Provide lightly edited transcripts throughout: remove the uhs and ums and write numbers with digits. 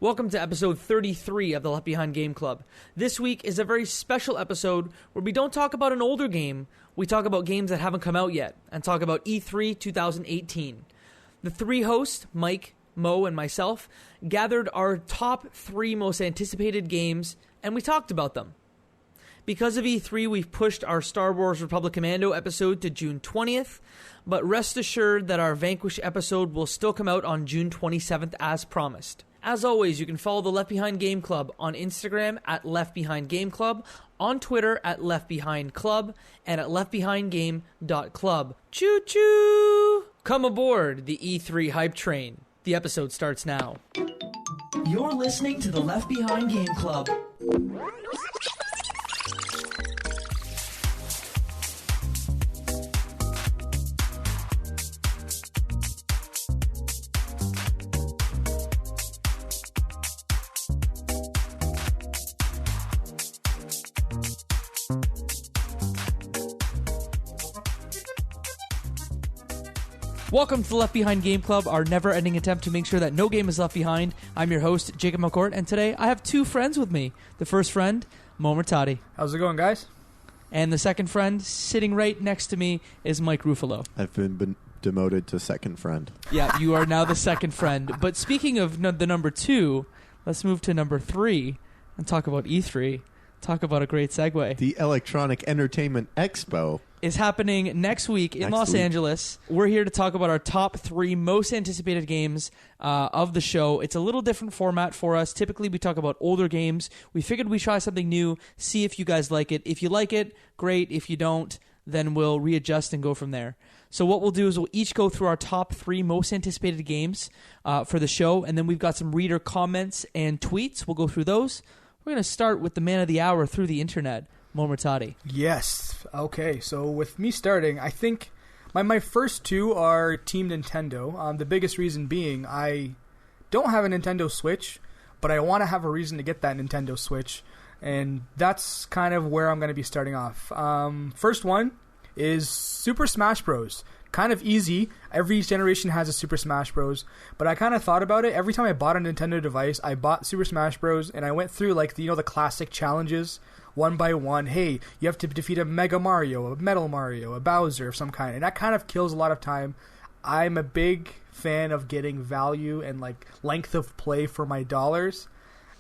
Welcome to episode 33 of the Left Behind Game Club. This week is a very special episode where we don't talk about an older game, we talk about games that haven't come out yet, and talk about E3 2018. The three hosts, Mike, Mo, and myself, gathered our top 3 most anticipated games, and we talked about them. Because of E3, we've pushed our Star Wars Republic Commando episode to June 20th, but rest assured that our Vanquish episode will still come out on June 27th as promised. As always, you can follow the Left Behind Game Club on Instagram at Left Behind Game Club, on Twitter at Left Behind Club, and at leftbehindgame.club. Choo choo! Come aboard the E3 hype train. The episode starts now. You're listening to the Left Behind Game Club. Welcome to the Left Behind Game Club, our never-ending attempt to make sure that no game is left behind. I'm your host, Jacob McCourt, and today I have 2 friends with me. The first friend, Murtadi. How's it going, guys? And the second friend, sitting right next to me, is Mike Ruffolo. I've been demoted to second friend. Yeah, you are now the second friend. But speaking of the number 2, let's move to number 3 and talk about E3. Talk about a great segue. The Electronic Entertainment Expo is happening next week in Los Angeles. We're here to talk about our top 3 most anticipated games of the show. It's a little different format for us. Typically, we talk about older games. We figured we'd try something new, see if you guys like it. If you like it, great. If you don't, then we'll readjust and go from there. So what we'll do is we'll each go through our top 3 most anticipated games for the show, and then we've got some reader comments and tweets. We'll go through those. We're going to start with the man of the hour through the internet, Murtadi. Yes. Okay, so with me starting, I think my first 2 are Team Nintendo. The biggest reason being I don't have a Nintendo Switch, but I want to have a reason to get that Nintendo Switch, and that's kind of where I'm going to be starting off. First one is Super Smash Bros. Kind of easy. Every generation has a Super Smash Bros. But I kind of thought about it. Every time I bought a Nintendo device, I bought Super Smash Bros. And I went through the classic challenges one by one. Hey, you have to defeat a Mega Mario, a Metal Mario, a Bowser of some kind. And that kind of kills a lot of time. I'm a big fan of getting value and length of play for my dollars.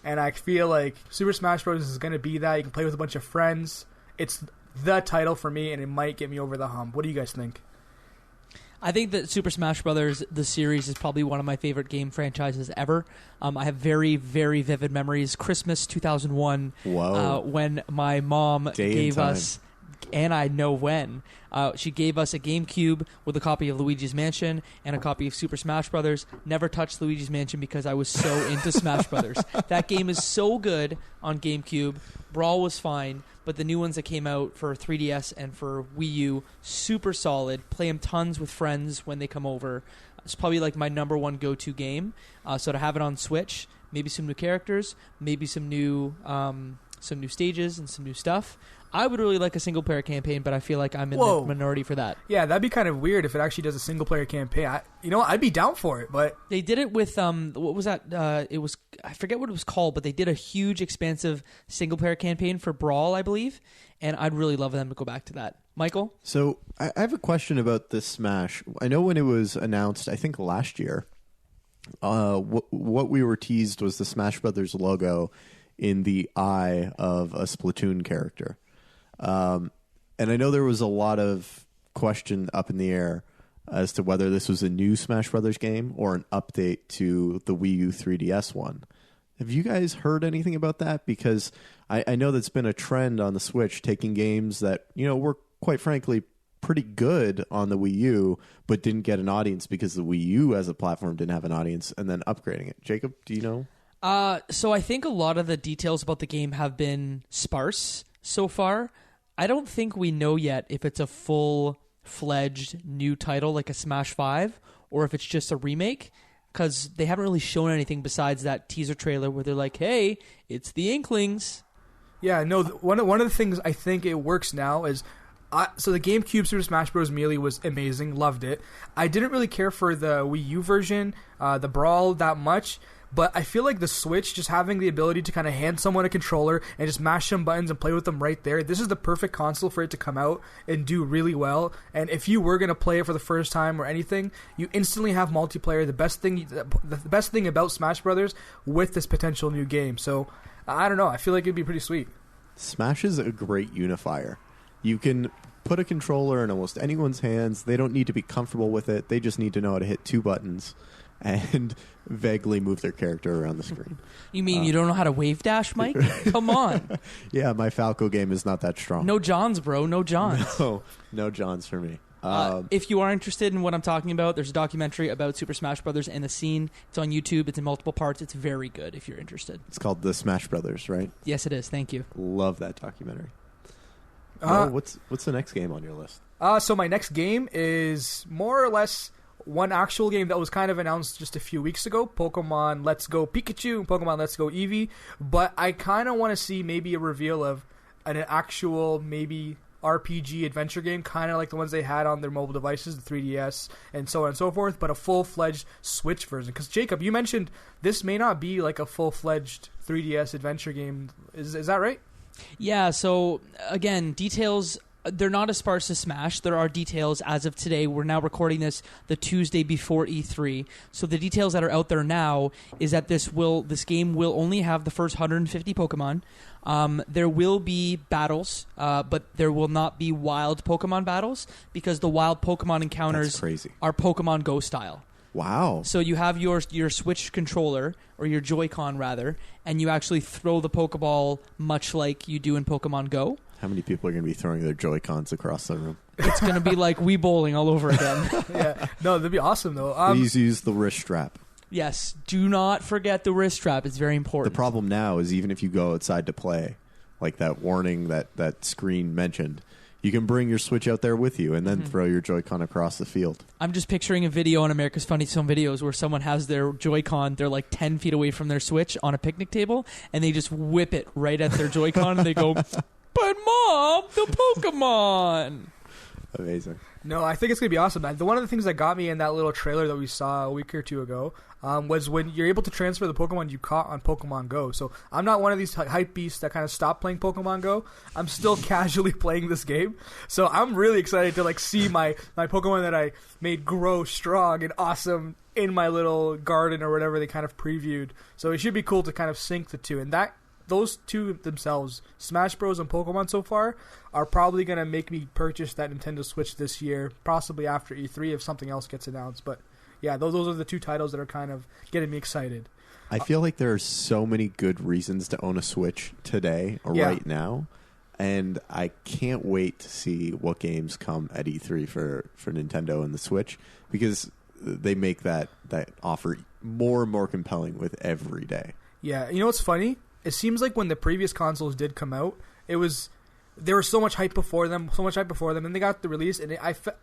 And I feel like Super Smash Bros. Is going to be that. You can play with a bunch of friends. It's the title for me, and it might get me over the hump. What do you guys think? I think that Super Smash Bros., the series, is probably one of my favorite game franchises ever. I have very, very vivid memories. Christmas 2001, when my mom gave us, and I know when, she gave us a GameCube with a copy of Luigi's Mansion and a copy of Super Smash Bros. Never touched Luigi's Mansion because I was so into Smash Bros. That game is so good on GameCube. Brawl was fine, but the new ones that came out for 3DS and for Wii U, super solid. Play them tons with friends when they come over. It's probably my number 1 go-to game. So to have it on Switch, maybe some new characters, maybe some new stages and some new stuff. I would really like a single-player campaign, but I feel like I'm in the minority for that. Yeah, that'd be kind of weird if it actually does a single-player campaign. I'd be down for it, but... They did it with, what was that? I forget what it was called, but they did a huge, expansive single-player campaign for Brawl, I believe, and I'd really love them to go back to that. Michael? So, I have a question about this Smash. I know when it was announced, I think last year, what we were teased was the Smash Brothers logo in the eye of a Splatoon character. And I know there was a lot of question up in the air as to whether this was a new Smash Brothers game or an update to the Wii U 3DS one. Have you guys heard anything about that? Because I know that's been a trend on the Switch, taking games that, were quite frankly pretty good on the Wii U, but didn't get an audience because the Wii U as a platform didn't have an audience, and then upgrading it. Jacob, do you know? So I think a lot of the details about the game have been sparse so far. I don't think we know yet if it's a full-fledged new title like a Smash 5 or if it's just a remake, because they haven't really shown anything besides that teaser trailer where they're like, hey, it's the Inklings. Yeah, no, one of the things I think it works now is... so the GameCube Super Smash Bros. Melee was amazing, loved it. I didn't really care for the Wii U version, the Brawl, that much, But I feel like the Switch, just having the ability to kind of hand someone a controller and just mash some buttons and play with them right there, this is the perfect console for it to come out and do really well. And if you were going to play it for the first time or anything, you instantly have multiplayer. The best thing about Smash Brothers with this potential new game. So I don't know. I feel like it'd be pretty sweet. Smash is a great unifier. You can put a controller in almost anyone's hands. They don't need to be comfortable with it. They just need to know how to hit 2 buttons and vaguely move their character around the screen. You mean you don't know how to wave dash, Mike? Come on. Yeah, my Falco game is not that strong. No Johns, bro. No Johns. No Johns for me. If you are interested in what I'm talking about, there's a documentary about Super Smash Brothers and the scene. It's on YouTube. It's in multiple parts. It's very good if you're interested. It's called The Smash Brothers, right? Yes, it is. Thank you. Love that documentary. What's the next game on your list? So my next game is more or less one actual game that was kind of announced just a few weeks ago, Pokemon Let's Go Pikachu and Pokemon Let's Go Eevee. But I kind of want to see maybe a reveal of an actual maybe RPG adventure game, kind of like the ones they had on their mobile devices, the 3DS and so on and so forth, but a full-fledged Switch version. Because Jacob, you mentioned this may not be like a full-fledged 3DS adventure game. Is that right? Yeah, so again, details, they're not as sparse as Smash. There are details as of today. We're now recording this the Tuesday before E3. So the details that are out there now is that this game will only have the first 150 Pokemon. There will be battles, but there will not be wild Pokemon battles because the wild Pokemon encounters are Pokemon Go style. Wow. So you have your Switch controller, or your Joy-Con rather, and you actually throw the Pokeball much like you do in Pokemon Go. How many people are going to be throwing their Joy-Cons across the room? It's going to be like Wii Bowling all over again. Yeah. No, that'd be awesome, though. Please use the wrist strap. Yes. Do not forget the wrist strap. It's very important. The problem now is even if you go outside to play, like that warning that screen mentioned, you can bring your Switch out there with you and then throw your Joy-Con across the field. I'm just picturing a video on America's Funniest Home Videos where someone has their Joy-Con, they're like 10 feet away from their Switch on a picnic table, and they just whip it right at their Joy-Con, and they go, "But Mom, the Pokemon!" Amazing. No, I think it's going to be awesome. One of the things that got me in that little trailer that we saw a week or two ago was when you're able to transfer the Pokemon you caught on Pokemon Go. So I'm not one of these hype beasts that kind of stopped playing Pokemon Go. I'm still casually playing this game. So I'm really excited to see my Pokemon that I made grow strong and awesome in my little garden or whatever they kind of previewed. So it should be cool to kind of sync the two. And those two themselves, Smash Bros. And Pokemon so far, are probably going to make me purchase that Nintendo Switch this year, possibly after E3 if something else gets announced. But yeah, those are the two titles that are kind of getting me excited. I feel like there are so many good reasons to own a Switch today or right now, and I can't wait to see what games come at E3 for Nintendo and the Switch, because they make that offer more and more compelling with every day. Yeah, you know what's funny? It seems like when the previous consoles did come out, there was so much hype before them, and they got the release, and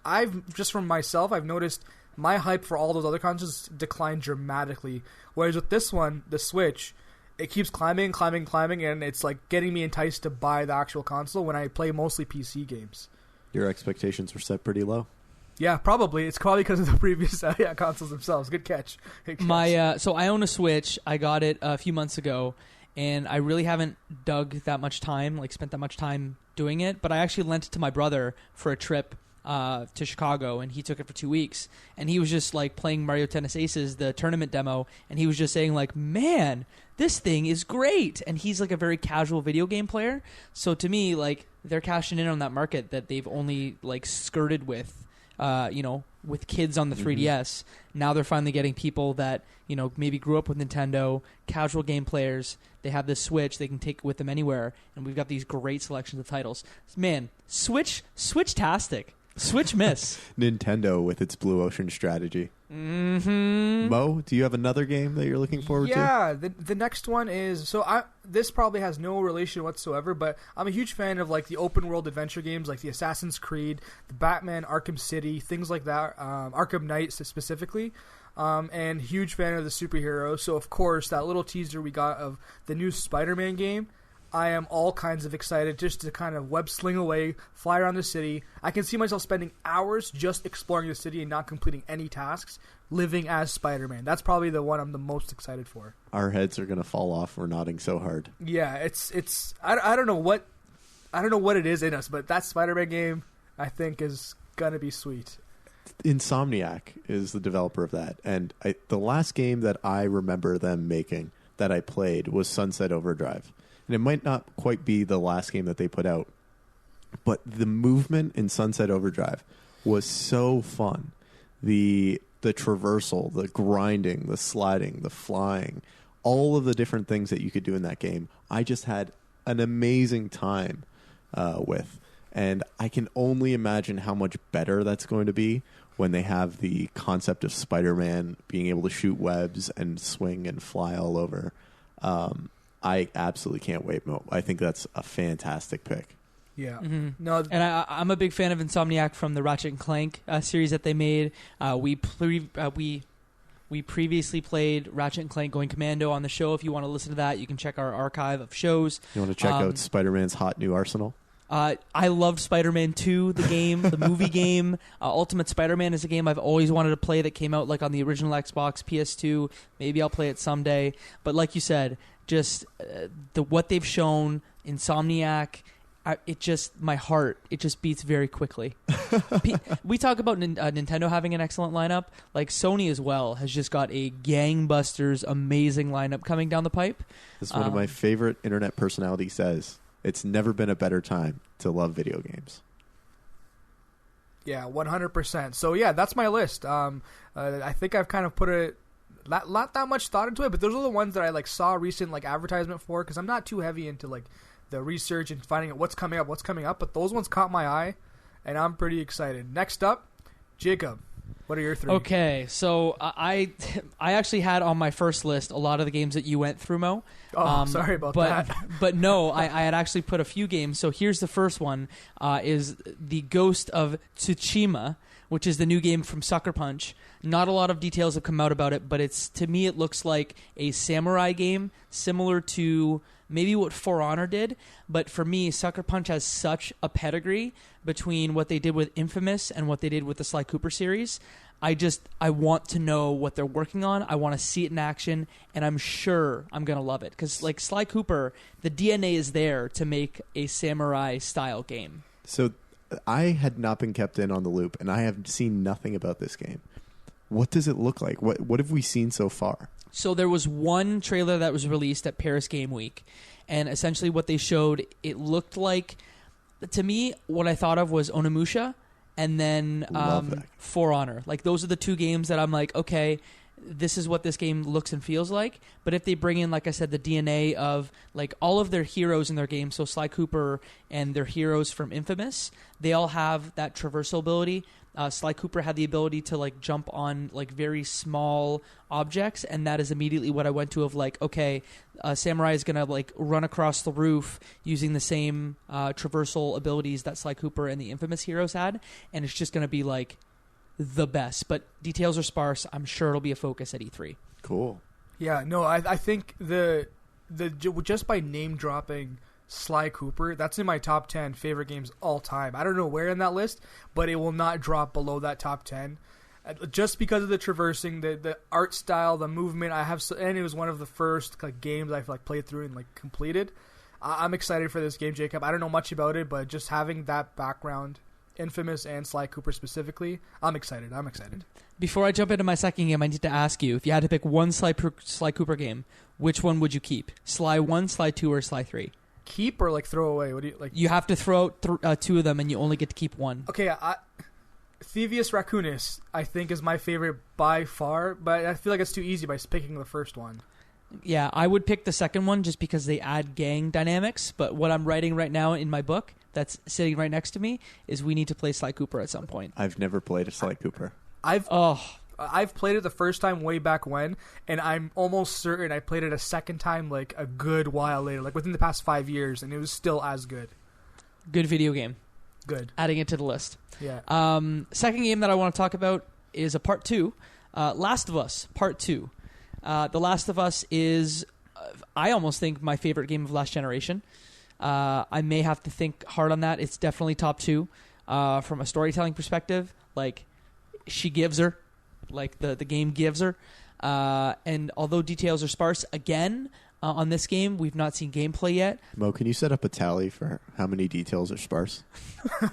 I've just from myself, I've noticed my hype for all those other consoles declined dramatically. Whereas with this one, the Switch, it keeps climbing, and it's like getting me enticed to buy the actual console when I play mostly PC games. Your expectations were set pretty low. Yeah, probably. It's probably because of the previous consoles themselves. Good catch. So I own a Switch. I got it a few months ago. And I really haven't spent that much time doing it. But I actually lent it to my brother for a trip to Chicago, and he took it for 2 weeks. And he was just like playing Mario Tennis Aces, the tournament demo, and he was just saying like, "Man, this thing is great." And he's like a very casual video game player. So to me, like, they're cashing in on that market that they've only like skirted with. With kids on the 3DS, now they're finally getting people that, maybe grew up with Nintendo, casual game players. They have this Switch, they can take it with them anywhere, and we've got these great selections of titles. Man, Switch-tastic. Switch miss. Nintendo with its Blue Ocean strategy. Mm-hmm. Mo, do you have another game that you're looking forward to? Yeah, the next one is... this probably has no relation whatsoever, but I'm a huge fan of like the open world adventure games like the Assassin's Creed, the Batman Arkham City, things like that, Arkham Knight specifically, and huge fan of the superheroes. So of course, that little teaser we got of the new Spider-Man game, I am all kinds of excited just to kind of web sling away, fly around the city. I can see myself spending hours just exploring the city and not completing any tasks, living as Spider-Man. That's probably the one I'm the most excited for. Our heads are going to fall off. We're nodding so hard. Yeah, it's I don't know what it is in us, but that Spider-Man game I think is going to be sweet. Insomniac is the developer of that, and the last game that I remember them making that I played was Sunset Overdrive. And it might not quite be the last game that they put out, but the movement in Sunset Overdrive was so fun. The traversal, the grinding, the sliding, the flying, all of the different things that you could do in that game, I just had an amazing time with. And I can only imagine how much better that's going to be when they have the concept of Spider-Man being able to shoot webs and swing and fly all over. I absolutely can't wait. I think that's a fantastic pick. Yeah. Mm-hmm. No, and I'm a big fan of Insomniac from the Ratchet and Clank series that they made. We previously played Ratchet and Clank Going Commando on the show. If you want to listen to that, you can check our archive of shows. You want to check out Spider-Man's hot new arsenal? I loved Spider-Man 2, the game, the movie game. Ultimate Spider-Man is a game I've always wanted to play that came out like on the original Xbox, PS2. Maybe I'll play it someday. But like you said, just what they've shown, Insomniac, my heart beats very quickly. We talk about Nintendo having an excellent lineup. Like Sony as well has just got a gangbusters, amazing lineup coming down the pipe. As one of my favorite internet personalities says, it's never been a better time to love video games. Yeah, 100%. So yeah, that's my list. I think I've kind of put it not that much thought into it, but those are the ones that I saw recent advertisement for, because I'm not too heavy into the research and finding out what's coming up. But those ones caught my eye, and I'm pretty excited. Next up, Jacob. What are your three? Okay, so I actually had on my first list a lot of the games that you went through, Mo. Oh, sorry about that. But no, I had actually put a few games. So here's the first one, is The Ghost of Tsushima, which is the new game from Sucker Punch. Not a lot of details have come out about it, but to me it looks like a samurai game, similar to maybe what For Honor did. But for me, Sucker Punch has such a pedigree between what they did with Infamous and what they did with the Sly Cooper series. I want to know what they're working on. I want to see it in action, and I'm sure I'm going to love it. Because Sly Cooper, the DNA is there to make a samurai-style game. So I had not been kept in on the loop, and I have seen nothing about this game. What does it look like? What have we seen so far? So there was one trailer that was released at Paris Game Week, and essentially what they showed, it looked like, to me, what I thought of was Onimusha, and then For Honor. Those are the two games that I'm like, okay, this is what this game looks and feels like. But if they bring in, like I said, the DNA of all of their heroes in their game, so Sly Cooper and their heroes from Infamous, they all have that traversal ability. Sly Cooper had the ability to jump on very small objects, and that is immediately what I went to of okay, Samurai is gonna run across the roof using the same traversal abilities that Sly Cooper and the Infamous heroes had, and it's just gonna be the best. But details are sparse. I'm sure it'll be a focus at E3. Cool. Yeah, no, I think the just by name dropping Sly Cooper, that's in my top 10 favorite games all time. I don't know where in that list, but it will not drop below that top 10. Just because of the traversing, the art style, the movement, and it was one of the first games I've played through and completed. I'm excited for this game, Jacob. I don't know much about it, but just having that background, Infamous and Sly Cooper specifically, I'm excited. Before I jump into my second game, I need to ask you, if you had to pick one Sly Cooper game, which one would you keep? Sly 1, Sly 2, or Sly 3? Keep or throw away? What do you like? You have to throw out two of them, and you only get to keep one. Okay, Thievius Raccoonus, I think, is my favorite by far, but I feel like it's too easy by picking the first one. Yeah, I would pick the second one just because they add gang dynamics, but what I'm writing right now in my book that's sitting right next to me is we need to play Sly Cooper at some point. I've never played a Sly Cooper. I've played it the first time way back when, and I'm almost certain I played it a second time a good while later, within the past 5 years, and it was still as good. Good video game. Good. Adding it to the list. Yeah. Second game that I want to talk about is a part 2. Last of Us, part 2. The Last of Us is I almost think my favorite game of last generation. I may have to think hard on that. It's definitely top 2 from a storytelling perspective. Like, she gives her, like the game gives her. And although details are sparse, again, on this game, we've not seen gameplay yet. Mo, can you set up a tally for how many details are sparse?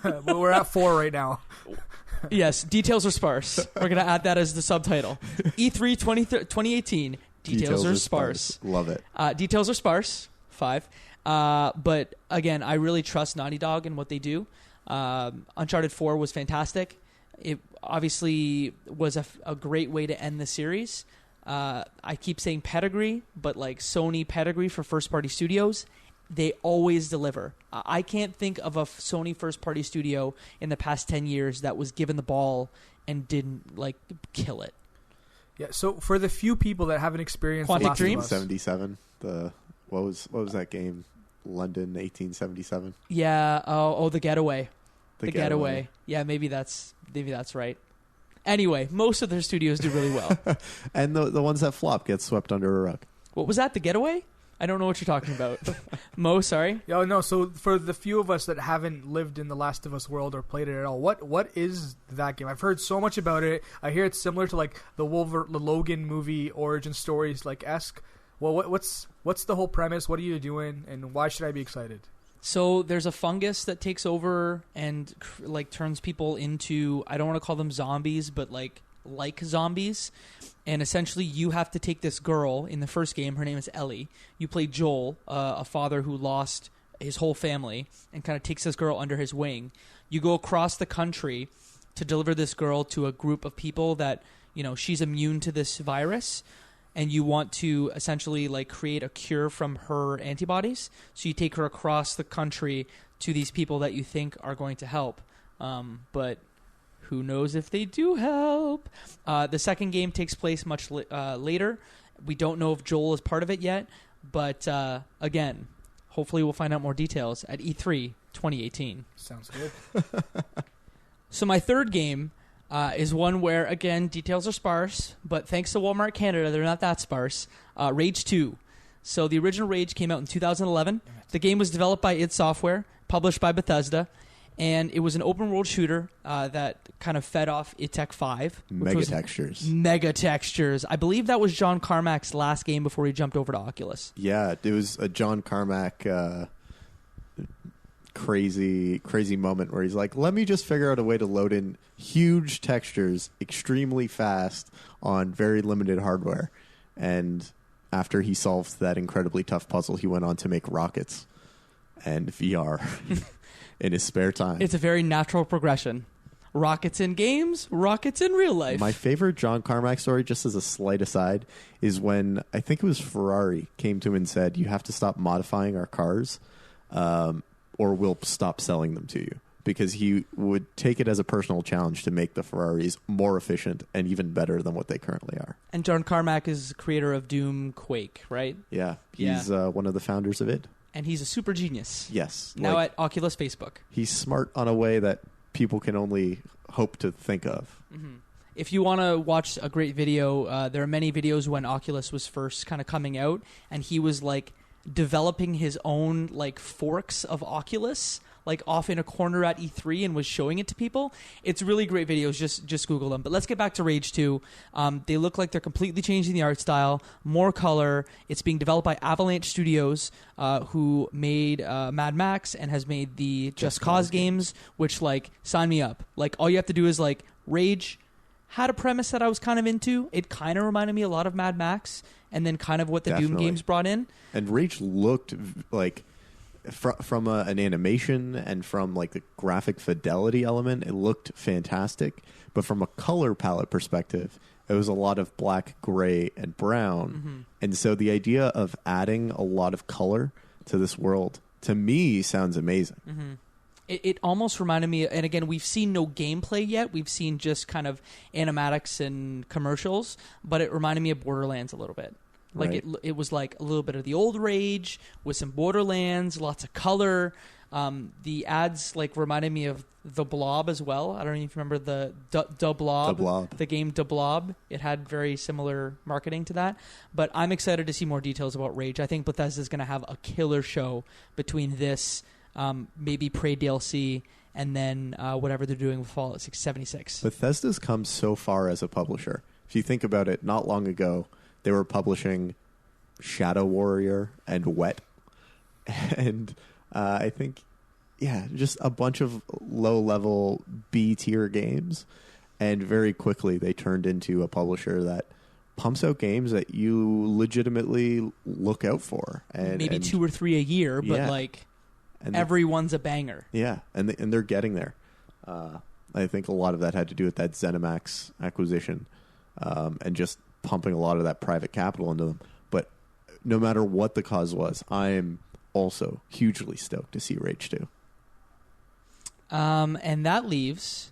Well, we're at 4 right now. Yes, details are sparse. We're going to add that as the subtitle. E3 2018, details are sparse. Love it. Details are sparse, 5. But again, I really trust Naughty Dog and what they do. Uncharted 4 was fantastic. It obviously was a great way to end the series. I keep saying pedigree, but like Sony pedigree for first-party studios, they always deliver. I can't think of a Sony first-party studio in the past 10 years that was given the ball and didn't like kill it. Yeah. So for the few people that haven't experienced Quantic Dream? 1877. What was that game? London 1877. Yeah. Oh, The Getaway. The Getaway. Getaway. Yeah, maybe that's right. Anyway, most of their studios do really well. And the ones that flop get swept under a rug. What was that? The Getaway? I don't know what you're talking about. Mo, sorry. Oh no! So for the few of us that haven't lived in the Last of Us world or played it at all, what is that game? I've heard so much about it. I hear it's similar to like the Logan movie origin stories, like esque. Well, what's the whole premise? What are you doing, and why should I be excited? So there's a fungus that takes over and like turns people into, I don't want to call them zombies, but like zombies. And essentially you have to take this girl in the first game. Her name is Ellie. You play Joel, a father who lost his whole family and kind of takes this girl under his wing. You go across the country to deliver this girl to a group of people that, you know, she's immune to this virus. And you want to essentially like create a cure from her antibodies. So you take her across the country to these people that you think are going to help. But who knows if they do help? The second game takes place much later. We don't know if Joel is part of it yet. But again, hopefully we'll find out more details at E3 2018. Sounds good. So my third game is one where, again, details are sparse, but thanks to Walmart Canada, they're not that sparse. Rage 2. So the original Rage came out in 2011. The game was developed by id Software, published by Bethesda, and it was an open-world shooter that kind of fed off id Tech 5. Mega textures. Mega textures. I believe that was John Carmack's last game before he jumped over to Oculus. Yeah, it was a John Carmack crazy moment where he's like, let me just figure out a way to load in huge textures extremely fast on very limited hardware. And after he solved that incredibly tough puzzle, he went on to make rockets and VR in his spare time. It's a very natural progression. Rockets in games, rockets in real life. My favorite John Carmack story, just as a slight aside, is when I think it was Ferrari came to him and said, you have to stop modifying our cars or we'll stop selling them to you. Because he would take it as a personal challenge to make the Ferraris more efficient and even better than what they currently are. And John Carmack is the creator of Doom, Quake, right? Yeah, he's one of the founders of it. And he's a super genius. Yes. Now at Oculus Facebook. He's smart on a way that people can only hope to think of. Mm-hmm. If you want to watch a great video, there are many videos when Oculus was first kind of coming out, and he was like developing his own like forks of Oculus, like off in a corner at E3, and was showing it to people. It's really great videos. Just Google them. But let's get back to Rage 2. They look like they're completely changing the art style, more color. It's being developed by Avalanche Studios, who made Mad Max and has made the Just Cause games, which like sign me up. Like all you have to do is like Rage had a premise that I was kind of into. It kind of reminded me a lot of Mad Max, and then kind of what the Doom games brought in. And Rage looked like, from an animation and from like the graphic fidelity element, it looked fantastic. But from a color palette perspective, it was a lot of black, gray, and brown. Mm-hmm. And so the idea of adding a lot of color to this world, to me, sounds amazing. Mm-hmm. It almost reminded me, and again, we've seen no gameplay yet. We've seen just kind of animatics and commercials, but it reminded me of Borderlands a little bit. Like right. it was like a little bit of the old Rage with some Borderlands, lots of color. The ads like reminded me of the Blob as well. I don't even remember the Blob, the game The Blob. It had very similar marketing to that. But I'm excited to see more details about Rage. I think Bethesda's going to have a killer show between this, maybe Prey DLC, and then whatever they're doing with Fallout 76. Bethesda's come so far as a publisher. If you think about it, not long ago, they were publishing Shadow Warrior and Wet. And I think, just a bunch of low-level B-tier games. And very quickly, they turned into a publisher that pumps out games that you legitimately look out for. And maybe 2 or 3 a year, but and everyone's a banger. Yeah, and they're getting there. I think a lot of that had to do with that ZeniMax acquisition and just pumping a lot of that private capital into them. But no matter what the cause was, I am also hugely stoked to see Rage 2. And that leaves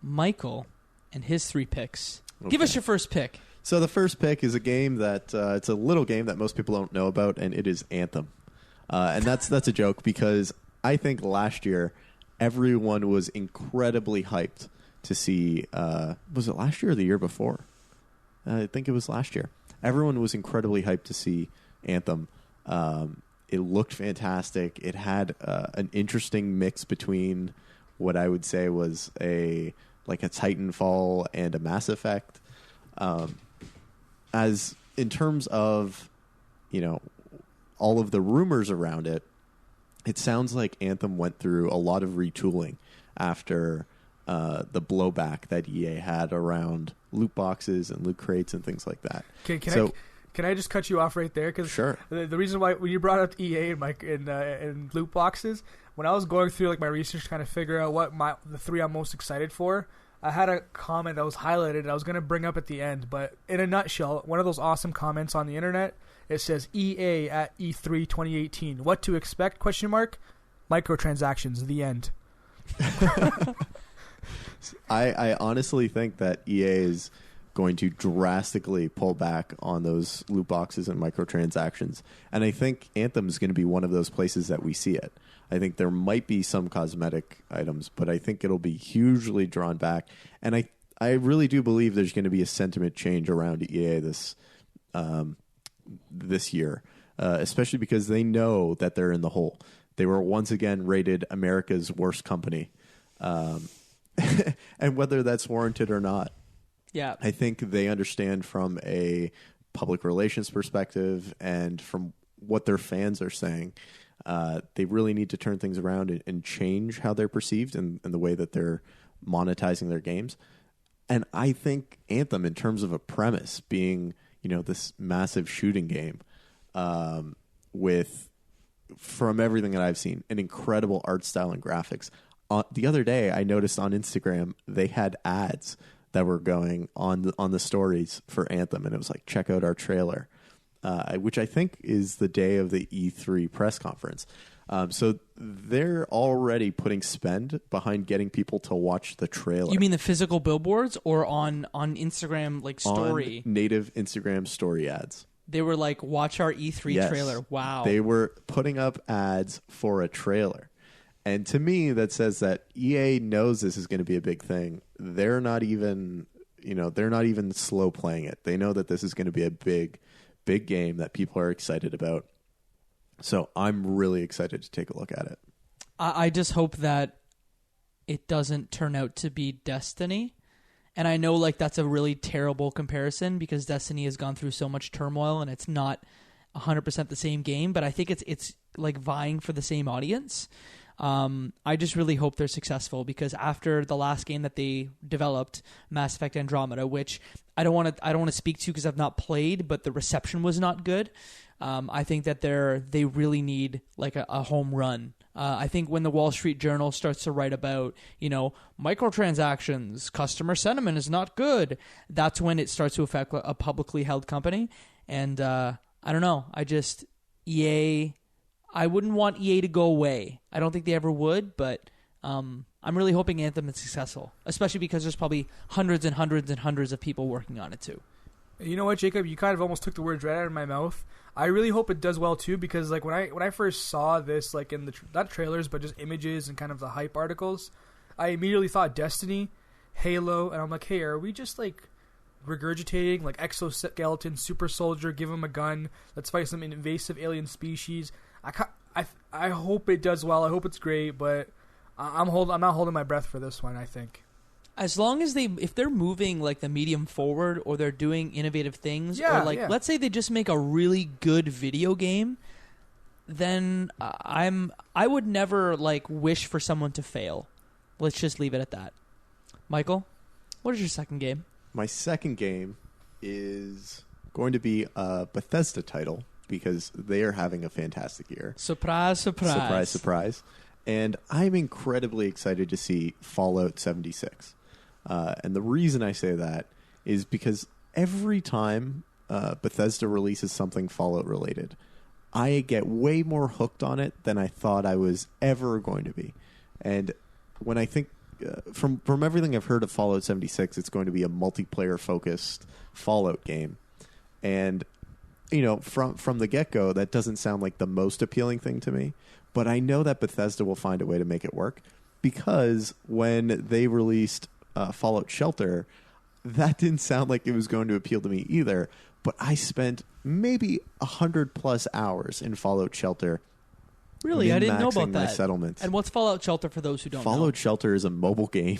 Michael and his 3 picks. Okay. Give us your first pick. So the first pick is a game that it's a little game that most people don't know about, and it is Anthem. And that's a joke because I think last year everyone was incredibly hyped to see. Was it last year or the year before? I think it was last year. Everyone was incredibly hyped to see Anthem. It looked fantastic. It had an interesting mix between what I would say was a Titanfall and a Mass Effect. As in terms of, all of the rumors around it, it sounds like Anthem went through a lot of retooling after the blowback that EA had around loot boxes and loot crates and things like that. Can I just cut you off right there? Cause sure. The reason why when you brought up EA and loot boxes, when I was going through my research to kind of figure out what the 3 I'm most excited for, I had a comment that was highlighted I was going to bring up at the end. But in a nutshell, one of those awesome comments on the internet, it says EA at E3 2018. What to expect? ? Microtransactions. The end. I honestly think that EA is going to drastically pull back on those loot boxes and microtransactions. And I think Anthem is going to be one of those places that we see it. I think there might be some cosmetic items, but I think it'll be hugely drawn back. And I really do believe there's going to be a sentiment change around EA this year, especially because they know that they're in the hole. They were once again rated America's worst company. And whether that's warranted or not, yeah, I think they understand from a public relations perspective and from what their fans are saying, they really need to turn things around and change how they're perceived and the way that they're monetizing their games. And I think Anthem, in terms of a premise, being this massive shooting game with, from everything that I've seen, an incredible art style and graphics. The other day, I noticed on Instagram they had ads that were going on the stories for Anthem, and it was like, check out our trailer, which I think is the day of the E3 press conference. So they're already putting spend behind getting people to watch the trailer. You mean the physical billboards or on Instagram story? On native Instagram story ads. They were like, watch our E3 trailer. Wow. They were putting up ads for a trailer. And to me, that says that EA knows this is going to be a big thing. They're not even, they're not even slow playing it. They know that this is going to be a big, big game that people are excited about. So I'm really excited to take a look at it. I just hope that it doesn't turn out to be Destiny. And I know that's a really terrible comparison because Destiny has gone through so much turmoil and it's not 100% the same game, but I think it's vying for the same audience. I just really hope they're successful because after the last game that they developed, Mass Effect Andromeda, which I don't want to speak to because I've not played, but the reception was not good. I think that they really need a home run. I think when the Wall Street Journal starts to write about, microtransactions, customer sentiment is not good, that's when it starts to affect a publicly held company. And I don't know. EA, I wouldn't want EA to go away. I don't think they ever would, but I'm really hoping Anthem is successful, especially because there's probably hundreds and hundreds and hundreds of people working on it too. You know what, Jacob? You kind of almost took the words right out of my mouth. I really hope it does well too, because like when I first saw this, like in the not trailers but just images and kind of the hype articles, I immediately thought Destiny, Halo, and I'm like, hey, are we just like regurgitating like exoskeleton, super soldier, give him a gun, let's fight some invasive alien species? I hope it does well. I hope it's great, but I'm not holding my breath for this one. I think. As long as if they're moving like the medium forward, or they're doing innovative things, or like let's say they just make a really good video game, then I would never like wish for someone to fail. Let's just leave it at that. Michael, what is your second game? My second game is going to be a Bethesda title because they are having a fantastic year. Surprise, surprise. Surprise, surprise. And I'm incredibly excited to see Fallout 76. And the reason I say that is because every time Bethesda releases something Fallout related, I get way more hooked on it than I thought I was ever going to be. And when I think from everything I've heard of Fallout 76, it's going to be a multiplayer focused Fallout game. And you know, from the get-go, that doesn't sound like the most appealing thing to me, but I know that Bethesda will find a way to make it work, because when they released Fallout Shelter, that didn't sound like it was going to appeal to me either, but I spent maybe 100+ hours in Fallout Shelter. Really? I didn't know about my that. Settlements. And what's Fallout Shelter for those who don't know? Fallout Shelter is a mobile game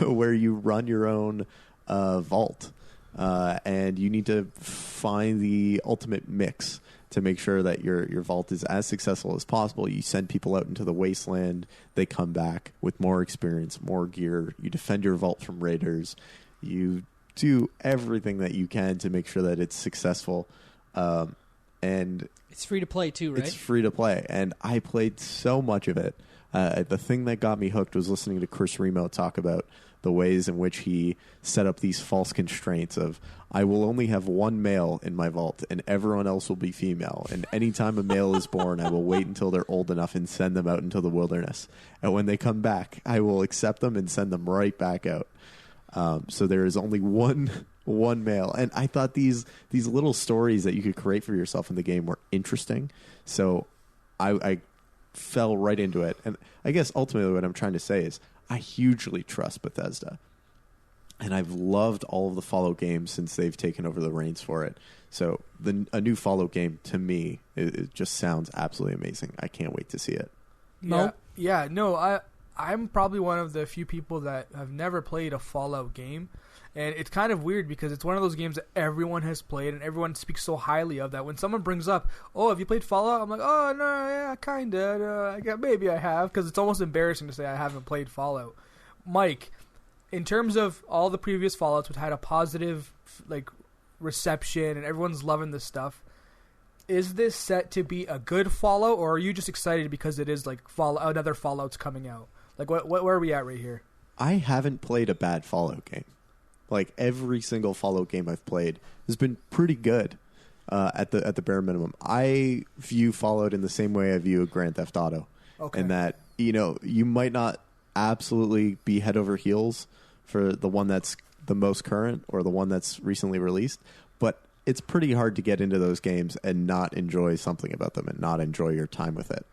where you run your own vault, and you need to find the ultimate mix to make sure that your vault is as successful as possible. You send people out into the wasteland. They come back with more experience, more gear. You defend your vault from raiders. You do everything that you can to make sure that it's successful. And it's free to play too, right? It's free to play. And I played so much of it. The thing that got me hooked was listening to Chris Remo talk about the ways in which he set up these false constraints of, I will only have one male in my vault and everyone else will be female. And anytime a male is born, I will wait until they're old enough and send them out into the wilderness. And when they come back, I will accept them and send them right back out. So there is only one male. And I thought these little stories that you could create for yourself in the game were interesting. So I fell right into it. And I guess ultimately what I'm trying to say is I hugely trust Bethesda. And I've loved all of the Fallout games since they've taken over the reins for it. So a new Fallout game, to me, it just sounds absolutely amazing. I can't wait to see it. I'm probably one of the few people that have never played a Fallout game. And it's kind of weird because it's one of those games that everyone has played and everyone speaks so highly of that when someone brings up, oh, have you played Fallout? I'm like, oh, no, yeah, kind of. Maybe I have, because it's almost embarrassing to say I haven't played Fallout. Mike, in terms of all the previous Fallouts, which had a positive like reception and everyone's loving this stuff, is this set to be a good Fallout, or are you just excited because it is like another Fallout's coming out? Like, where are we at right here? I haven't played a bad Fallout game. Like, every single Fallout game I've played has been pretty good at the bare minimum. I view Fallout in the same way I view a Grand Theft Auto. Okay. In that, you know, you might not absolutely be head over heels for the one that's the most current or the one that's recently released, but it's pretty hard to get into those games and not enjoy something about them and not enjoy your time with it.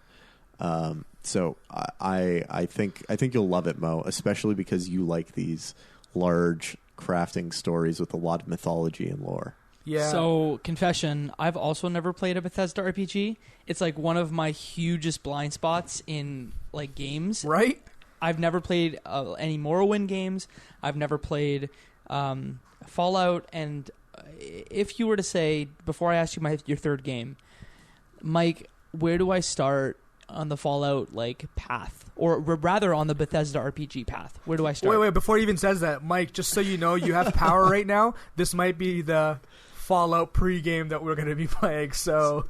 So I think you'll love it, Mo, especially because you like these large crafting stories with a lot of mythology and lore. Yeah. So, confession, I've also never played a Bethesda RPG. It's like one of my hugest blind spots in like games. Right? I've never played any Morrowind games. I've never played Fallout. And if you were to say, before I ask you your third game, Mike, where do I start on the Fallout like path, or rather on the Bethesda RPG path? Where do I start? Wait, before he even says that, Mike, just so you know, you have power right now. This might be the Fallout pre-game that we're going to be playing. So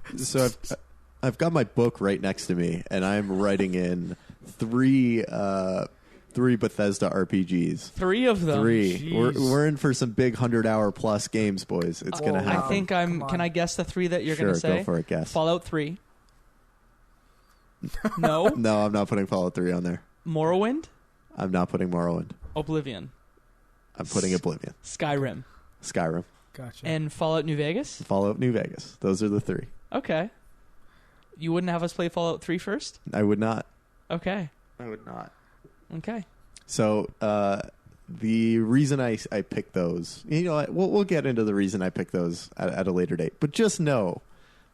I've got my book right next to me, and I'm writing in three Bethesda RPGs. 3 of them. 3. We're in for some big 100-hour plus games, boys. It's going to happen. I think Can I guess the 3 that you're going to say? Sure, go for it. Guess. Fallout 3. No? No, I'm not putting Fallout 3 on there. Morrowind? I'm not putting Morrowind. Oblivion. I'm putting Oblivion. Skyrim. Gotcha. And Fallout New Vegas? Fallout New Vegas. Those are the 3. Okay. You wouldn't have us play Fallout 3 first? I would not. Okay. I would not. Okay. So the reason I picked those, we'll get into the reason I picked those at a later date. But just know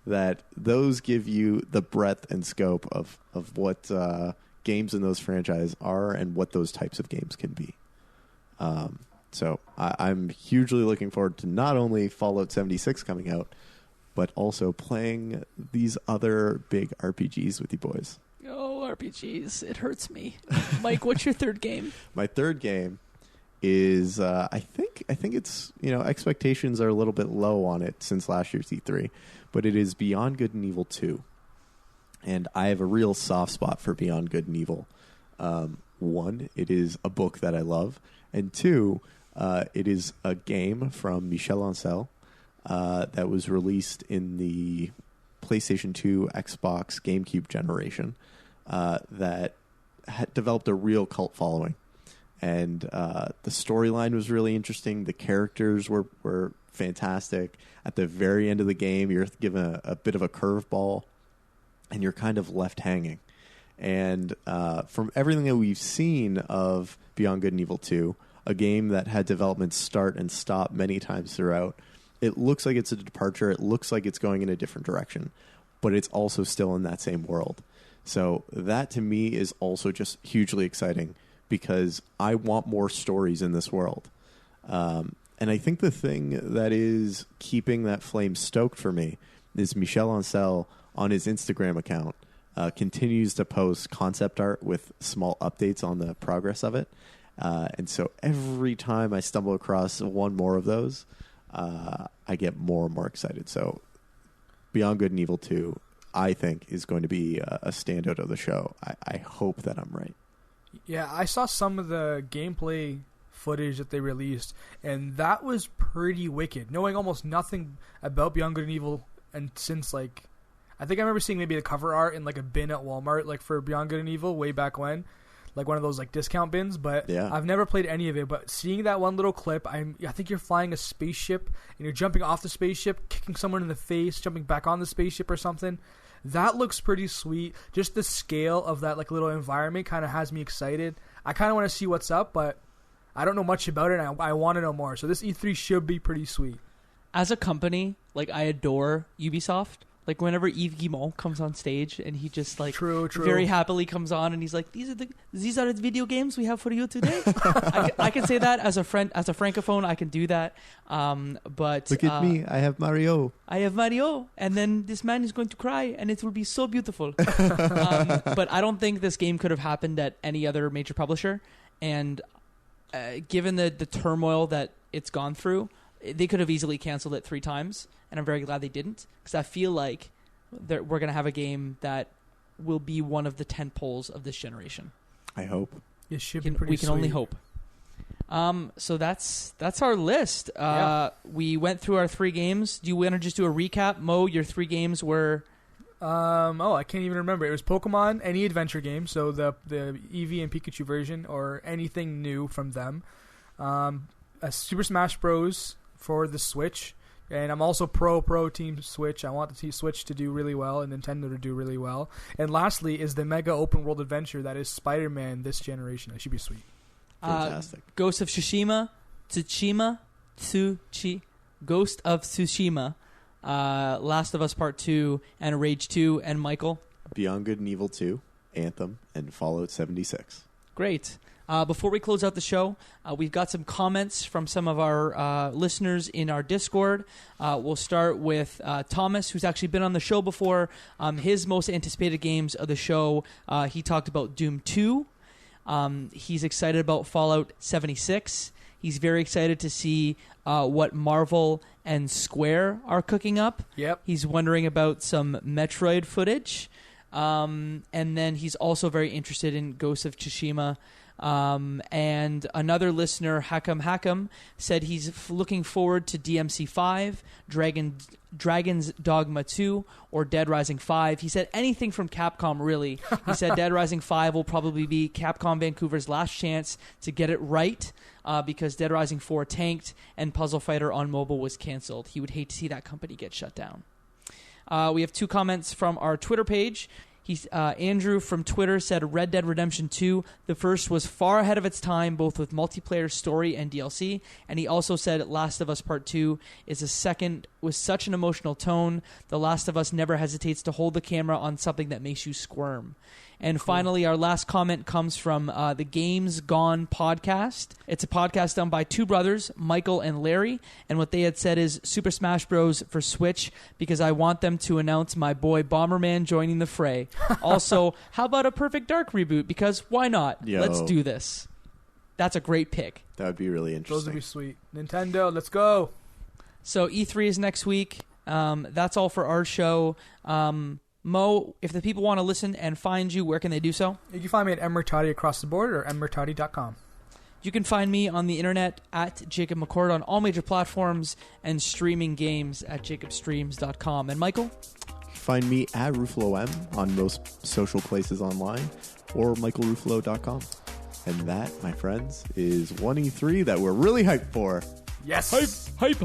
that those give you the breadth and scope of what games in those franchises are and what those types of games can be. So I'm hugely looking forward to not only Fallout 76 coming out, but also playing these other big RPGs with you boys. Oh, RPGs. It hurts me. Mike, what's your third game? My third game is, I think it's, expectations are a little bit low on it since last year's E3, but it is Beyond Good and Evil 2. And I have a real soft spot for Beyond Good and Evil. 1, it is a book that I love. And 2, it is a game from Michel Ancel that was released in the PlayStation 2, Xbox, GameCube generation that had developed a real cult following. And the storyline was really interesting. The characters were fantastic. At the very end of the game, you're given a bit of a curveball, and you're kind of left hanging. And from everything that we've seen of Beyond Good and Evil 2, a game that had development start and stop many times throughout, it looks like it's a departure. It looks like it's going in a different direction, but it's also still in that same world. So that to me is also just hugely exciting because I want more stories in this world. And I think the thing that is keeping that flame stoked for me is Michel Ancel on his Instagram account continues to post concept art with small updates on the progress of it. And so every time I stumble across one more of those, I get more and more excited. So Beyond Good and Evil 2, I think, is going to be a standout of the show. I hope that I'm right. Yeah, I saw some of the gameplay footage that they released, and that was pretty wicked. Knowing almost nothing about Beyond Good and Evil, and since, I think I remember seeing maybe the cover art in, a bin at Walmart, for Beyond Good and Evil way back when. One of those discount bins, but yeah. I've never played any of it. But seeing that one little clip, I think you're flying a spaceship and you're jumping off the spaceship, kicking someone in the face, jumping back on the spaceship or something. That looks pretty sweet. Just the scale of that little environment kind of has me excited. I kind of want to see what's up, but I don't know much about it, and I want to know more. So this E3 should be pretty sweet. As a company, I adore Ubisoft. Whenever Yves Guillemot comes on stage and he just true. very happily comes on and he's like, these are the video games we have for you today. I can say that as a friend, as a francophone, I can do that. But look at me, I have Mario, and then this man is going to cry and it will be so beautiful. But I don't think this game could have happened at any other major publisher. And given the turmoil that it's gone through, they could have easily canceled it 3 times, and I'm very glad they didn't, because I feel like we're going to have a game that will be one of the tentpoles of this generation. I hope. It should be pretty We can only hope. So that's our list. Yeah. We went through our 3 games. Do you want to just do a recap? Mo, your 3 games were... I can't even remember. It was Pokemon, any adventure game, so the Eevee and Pikachu version, or anything new from them. A Super Smash Bros. For the Switch, and I'm also pro Team Switch. I want the Switch to do really well and Nintendo to do really well. And lastly is the mega open world adventure that is Spider-Man this generation. That should be sweet. Fantastic. Ghost of Tsushima, Ghost of Tsushima, Last of Us Part 2, and Rage 2, and Michael. Beyond Good and Evil 2, Anthem, and Fallout 76. Great. Before we close out the show, we've got some comments from some of our listeners in our Discord. We'll start with Thomas, who's actually been on the show before. His most anticipated games of the show, he talked about Doom 2. He's excited about Fallout 76. He's very excited to see what Marvel and Square are cooking up. Yep. He's wondering about some Metroid footage. And then he's also very interested in Ghost of Tsushima. And another listener, Hakam, said he's looking forward to DMC 5, Dragon's Dogma 2, or Dead Rising 5. He said anything from Capcom, really. He said Dead Rising 5 will probably be Capcom Vancouver's last chance to get it right, because Dead Rising 4 tanked and Puzzle Fighter on mobile was canceled. He would hate to see that company get shut down. We have 2 comments from our Twitter page. Andrew from Twitter said Red Dead Redemption 2, the first was far ahead of its time, both with multiplayer, story, and DLC. And he also said Last of Us Part 2 is a second with such an emotional tone. The Last of Us never hesitates to hold the camera on something that makes you squirm. And finally, our last comment comes from the Games Gone podcast. It's a podcast done by 2 brothers, Michael and Larry. And what they had said is Super Smash Bros. For Switch, because I want them to announce my boy Bomberman joining the fray. Also, how about a Perfect Dark reboot? Because why not? Yo. Let's do this. That's a great pick. That would be really interesting. Those would be sweet. Nintendo, let's go. So E3 is next week. That's all for our show. Mo, if the people want to listen and find you, where can they do so? You can find me at Murtadi across the board or murtadi.com. You can find me on the internet at Jacob McCourt on all major platforms and streaming games at jacobstreams.com. And Michael? Find me at Ruffolo M on most social places online or michaelruffalo.com. And that, my friends, is 1E3 that we're really hyped for. Yes. Hype.